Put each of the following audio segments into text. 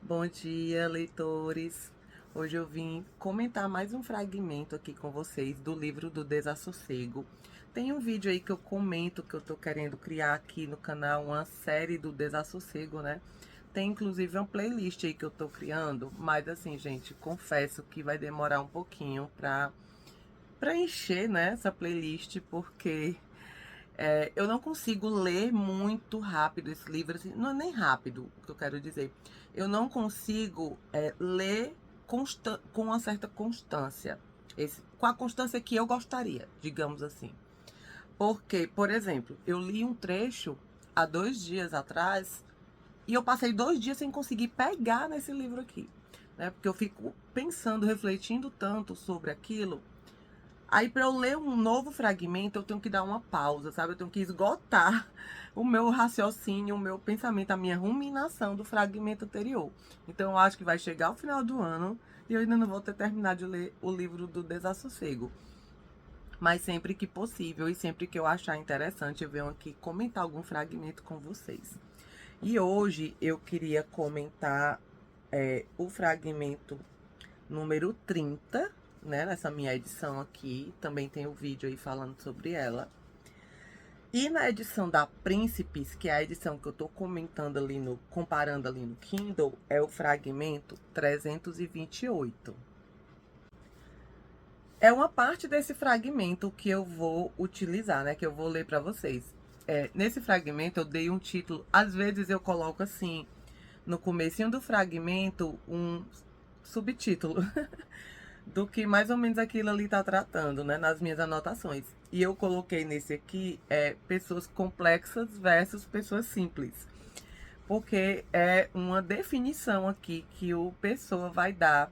Bom dia, leitores! Hoje eu vim comentar mais um fragmento aqui com vocês do livro do Desassossego. Tem um vídeo aí que eu comento que eu tô querendo criar aqui no canal uma série do Desassossego, né? Tem inclusive uma playlist aí que eu tô criando, mas assim, gente, confesso que vai demorar um pouquinho pra encher, né, essa playlist, porque eu não consigo ler muito rápido esse livro, assim, não é nem rápido o que eu quero dizer. Eu não consigo ler com uma certa constância, com a constância que eu gostaria, digamos assim. Porque, por exemplo, eu li um trecho há 2 dias atrás e eu passei 2 dias sem conseguir pegar nesse livro aqui, né? Porque eu fico pensando, refletindo tanto sobre aquilo. Aí, para eu ler um novo fragmento, eu tenho que dar uma pausa, sabe? Eu tenho que esgotar o meu raciocínio, o meu pensamento, a minha ruminação do fragmento anterior. Então, eu acho que vai chegar o final do ano e eu ainda não vou ter terminado de ler o livro do Desassossego. Mas sempre que possível e sempre que eu achar interessante, eu venho aqui comentar algum fragmento com vocês. E hoje eu queria comentar o fragmento número 30, né, nessa minha edição aqui, também tem o vídeo aí falando sobre ela. E na edição da Príncipes, que é a edição que eu tô comentando ali comparando ali no Kindle, é o fragmento 328. É uma parte desse fragmento que eu vou utilizar, né, que eu vou ler para vocês. Nesse fragmento eu dei um título, às vezes eu coloco assim, no comecinho do fragmento, um subtítulo do que mais ou menos aquilo ali tá tratando, né, nas minhas anotações. E eu coloquei nesse aqui, pessoas complexas versus pessoas simples. Porque é uma definição aqui que o Pessoa vai dar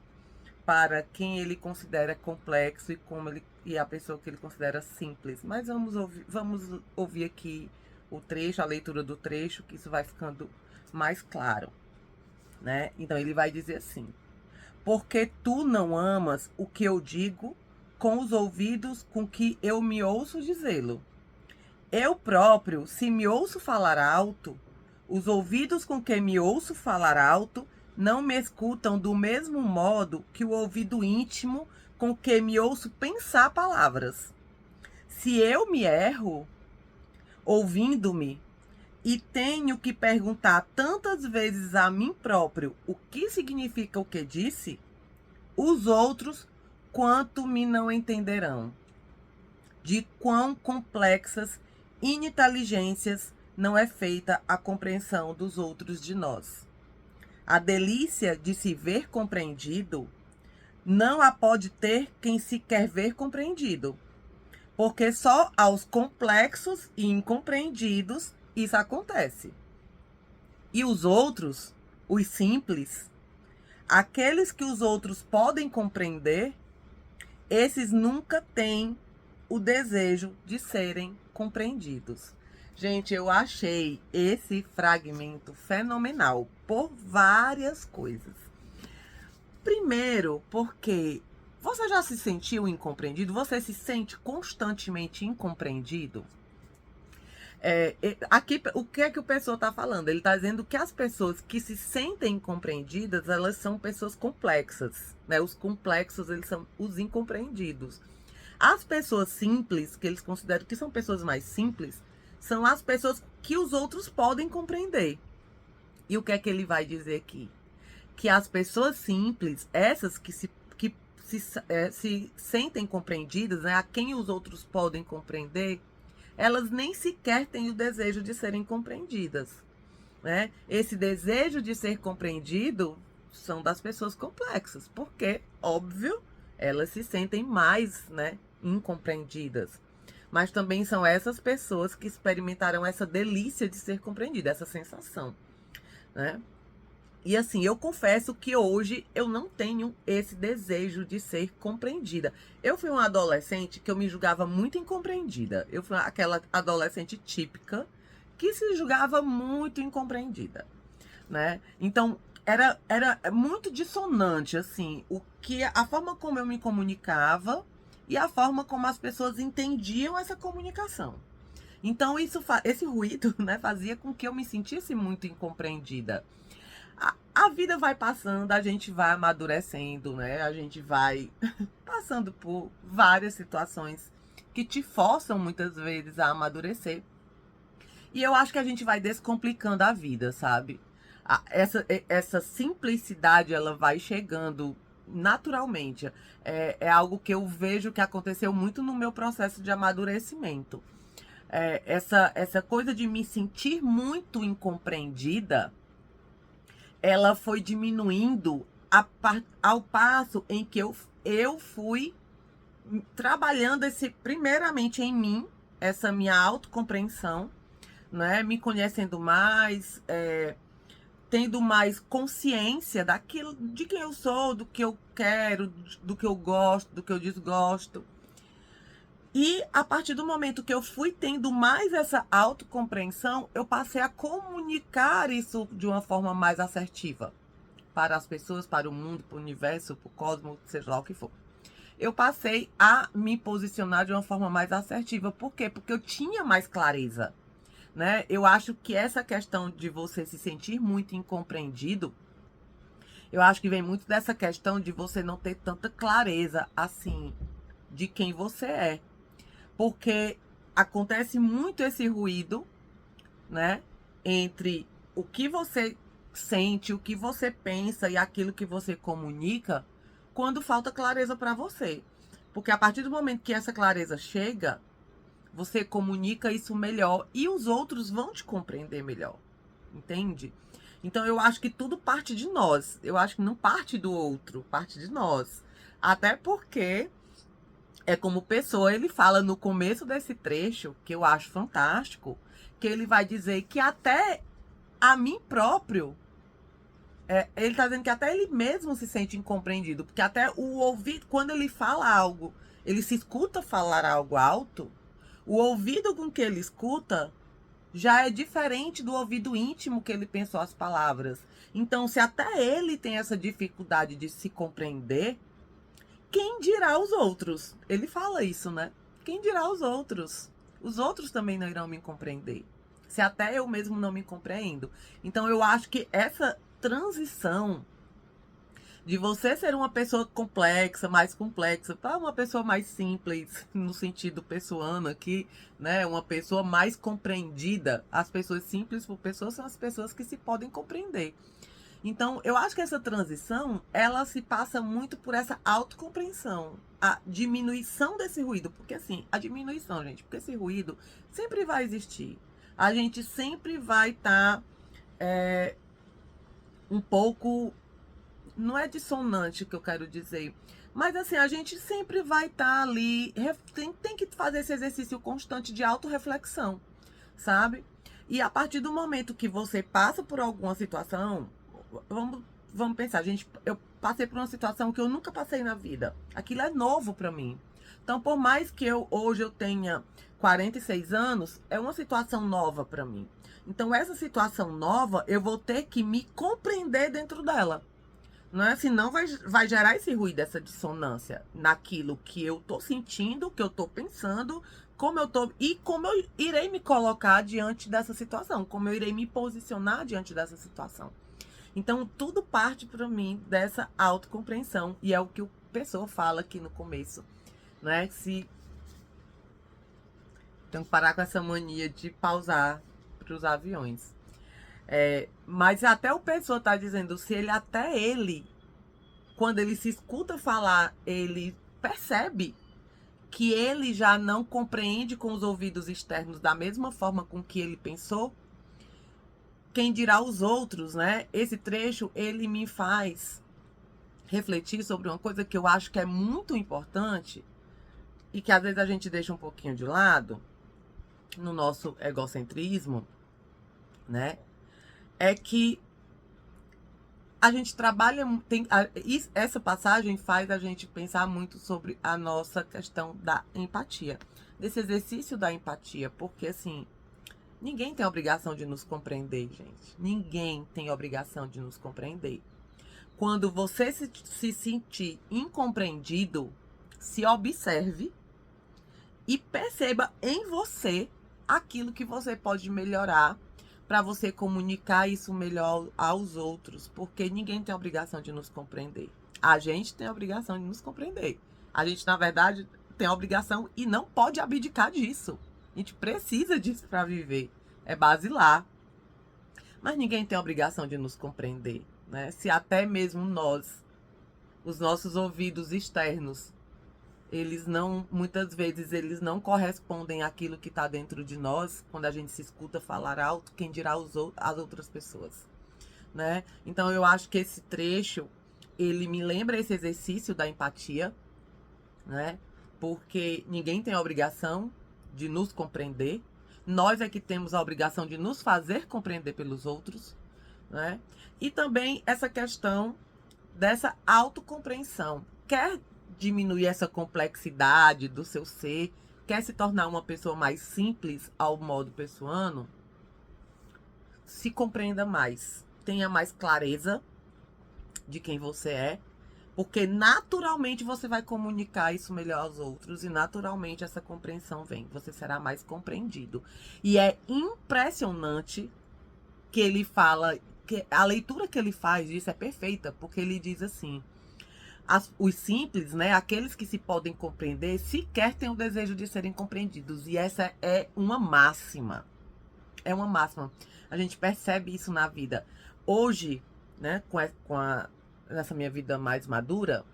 para quem ele considera complexo e a pessoa que ele considera simples. Mas vamos ouvir aqui o trecho, a leitura do trecho, que isso vai ficando mais claro, né? Então ele vai dizer assim: porque tu não amas o que eu digo com os ouvidos com que eu me ouço dizê-lo. Eu próprio, se me ouço falar alto, os ouvidos com que me ouço falar alto não me escutam do mesmo modo que o ouvido íntimo com que me ouço pensar palavras. Se eu me erro, ouvindo-me, e tenho que perguntar tantas vezes a mim próprio o que significa o que disse, os outros quanto me não entenderão. De quão complexas ininteligências não é feita a compreensão dos outros de nós. A delícia de se ver compreendido não a pode ter quem se quer ver compreendido, porque só aos complexos e incompreendidos isso acontece. E os outros, os simples, aqueles que os outros podem compreender, esses nunca têm o desejo de serem compreendidos. Gente, eu achei esse fragmento fenomenal por várias coisas. Primeiro, porque você já se sentiu incompreendido? Você se sente constantemente incompreendido? Aqui, o que é que o pessoa está falando? Ele está dizendo que as pessoas que se sentem incompreendidas, elas são pessoas complexas, né? Os complexos, eles são os incompreendidos. As pessoas simples, que eles consideram que são pessoas mais simples, são as pessoas que os outros podem compreender. E o que é que ele vai dizer aqui? Que as pessoas simples, essas que se sentem compreendidas, né, a quem os outros podem compreender, elas nem sequer têm o desejo de serem compreendidas, né? Esse desejo de ser compreendido são das pessoas complexas, porque, óbvio, elas se sentem mais, né, incompreendidas. Mas também são essas pessoas que experimentaram essa delícia de ser compreendida, essa sensação, né? E assim, eu confesso que hoje eu não tenho esse desejo de ser compreendida. Eu fui uma adolescente que eu me julgava muito incompreendida. Eu fui aquela adolescente típica que se julgava muito incompreendida, né? Então, era muito dissonante, assim, a forma como eu me comunicava e a forma como as pessoas entendiam essa comunicação. Então, esse ruído, né, fazia com que eu me sentisse muito incompreendida. A vida vai passando, a gente vai amadurecendo, né? A gente vai passando por várias situações que te forçam muitas vezes a amadurecer. E eu acho que a gente vai descomplicando a vida, sabe? Essa simplicidade, ela vai chegando naturalmente. É algo que eu vejo que aconteceu muito no meu processo de amadurecimento. Essa coisa de me sentir muito incompreendida, ela foi diminuindo ao passo em que eu fui trabalhando primeiramente em mim, essa minha autocompreensão, né? Me conhecendo mais, tendo mais consciência daquilo, de quem eu sou, do que eu quero, do que eu gosto, do que eu desgosto. E a partir do momento que eu fui tendo mais essa autocompreensão, eu passei a comunicar isso de uma forma mais assertiva para as pessoas, para o mundo, para o universo, para o cosmos, seja lá o que for. Eu passei a me posicionar de uma forma mais assertiva. Por quê? Porque eu tinha mais clareza, né? Eu acho que essa questão de você se sentir muito incompreendido, eu acho que vem muito dessa questão de você não ter tanta clareza, assim, de quem você é. Porque acontece muito esse ruído, né? Entre o que você sente, o que você pensa e aquilo que você comunica, quando falta clareza para você. Porque a partir do momento que essa clareza chega, você comunica isso melhor e os outros vão te compreender melhor. Entende? Então eu acho que tudo parte de nós. Eu acho que não parte do outro, parte de nós. Até porque como pessoa, ele fala no começo desse trecho, que eu acho fantástico, que ele vai dizer que até a mim próprio, ele está dizendo que até ele mesmo se sente incompreendido, porque até o ouvido, quando ele fala algo, ele se escuta falar algo alto, o ouvido com que ele escuta já é diferente do ouvido íntimo que ele pensou as palavras. Então, se até ele tem essa dificuldade de se compreender, quem dirá os outros? Ele fala isso, né? Quem dirá os outros? Os outros também não irão me compreender. Se até eu mesmo não me compreendo. Então eu acho que essa transição de você ser uma pessoa complexa, mais complexa, para uma pessoa mais simples, no sentido pessoano aqui, né? Uma pessoa mais compreendida. As pessoas simples por pessoas são as pessoas que se podem compreender. Então, eu acho que essa transição, ela se passa muito por essa autocompreensão, a diminuição desse ruído. Porque assim, a diminuição, gente, porque esse ruído sempre vai existir. A gente sempre vai estar um pouco, não é dissonante que eu quero dizer, mas assim, a gente sempre vai estar ali, tem que fazer esse exercício constante de autorreflexão, sabe? E a partir do momento que você passa por alguma situação, vamos pensar, gente, eu passei por uma situação que eu nunca passei na vida. Aquilo é novo para mim. Então, por mais que hoje eu tenha 46 anos, é uma situação nova para mim. Então, essa situação nova, eu vou ter que me compreender dentro dela. Não é? Senão vai gerar esse ruído, essa dissonância naquilo que eu tô sentindo, que eu tô pensando, como eu tô e como eu irei me colocar diante dessa situação, como eu irei me posicionar diante dessa situação. Então, tudo parte para mim dessa autocompreensão. E é o que o Pessoa fala aqui no começo, né? Tenho que parar com essa mania de pausar para os aviões. Mas até o Pessoa tá dizendo, se ele, quando ele se escuta falar, ele percebe que ele já não compreende com os ouvidos externos da mesma forma com que ele pensou, quem dirá os outros, né? Esse trecho, ele me faz refletir sobre uma coisa que eu acho que é muito importante e que às vezes a gente deixa um pouquinho de lado no nosso egocentrismo, né? É que a gente trabalha, essa passagem faz a gente pensar muito sobre a nossa questão da empatia, desse exercício da empatia, porque assim, ninguém tem a obrigação de nos compreender, gente. Ninguém tem a obrigação de nos compreender. Quando você se sentir incompreendido, se observe e perceba em você aquilo que você pode melhorar para você comunicar isso melhor aos outros, porque ninguém tem a obrigação de nos compreender. A gente tem a obrigação de nos compreender. A gente, na verdade, tem a obrigação e não pode abdicar disso. A gente precisa disso para viver. É basilar. Mas ninguém tem a obrigação de nos compreender, né? Se até mesmo nós, os nossos ouvidos externos, eles não, muitas vezes, eles não correspondem àquilo que está dentro de nós, quando a gente se escuta falar alto, quem dirá as outras pessoas, né? Então, eu acho que esse trecho, ele me lembra esse exercício da empatia, né? Porque ninguém tem a obrigação de nos compreender, nós é que temos a obrigação de nos fazer compreender pelos outros, né? E também essa questão dessa autocompreensão. Quer diminuir essa complexidade do seu ser? Quer se tornar uma pessoa mais simples ao modo pessoano? Se compreenda mais. Tenha mais clareza de quem você é. Porque naturalmente você vai comunicar isso melhor aos outros e naturalmente essa compreensão vem. Você será mais compreendido. E é impressionante que ele fala, que a leitura que ele faz disso é perfeita, porque ele diz assim: os simples, né, aqueles que se podem compreender, sequer têm o desejo de serem compreendidos. E essa é uma máxima. É uma máxima. A gente percebe isso na vida. Hoje, né, nessa minha vida mais madura,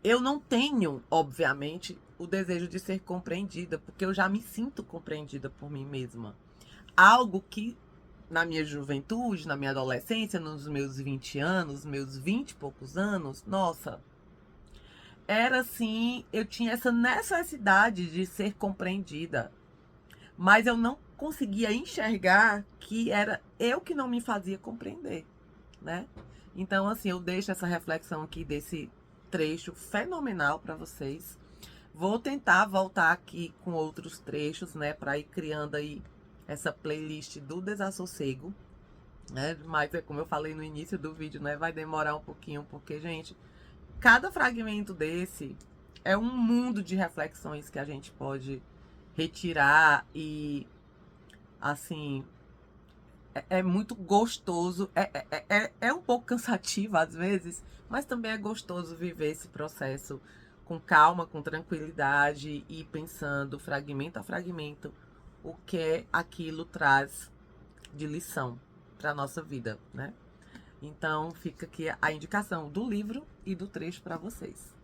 eu não tenho, obviamente, o desejo de ser compreendida, porque eu já me sinto compreendida por mim mesma. Algo que na minha juventude, na minha adolescência, nos meus 20 anos, meus 20 e poucos anos, nossa, era assim, eu tinha essa necessidade de ser compreendida, mas eu não conseguia enxergar que era eu que não me fazia compreender, né? Então, assim, eu deixo essa reflexão aqui desse trecho fenomenal para vocês. Vou tentar voltar aqui com outros trechos, né, para ir criando aí essa playlist do desassossego, né? Mas é como eu falei no início do vídeo, né? Vai demorar um pouquinho, porque, gente, cada fragmento desse é um mundo de reflexões que a gente pode retirar e, assim, é muito gostoso. É um pouco cansativo às vezes, mas também é gostoso viver esse processo com calma, com tranquilidade e pensando fragmento a fragmento o que aquilo traz de lição para nossa vida, né? Então fica aqui a indicação do livro e do trecho para vocês.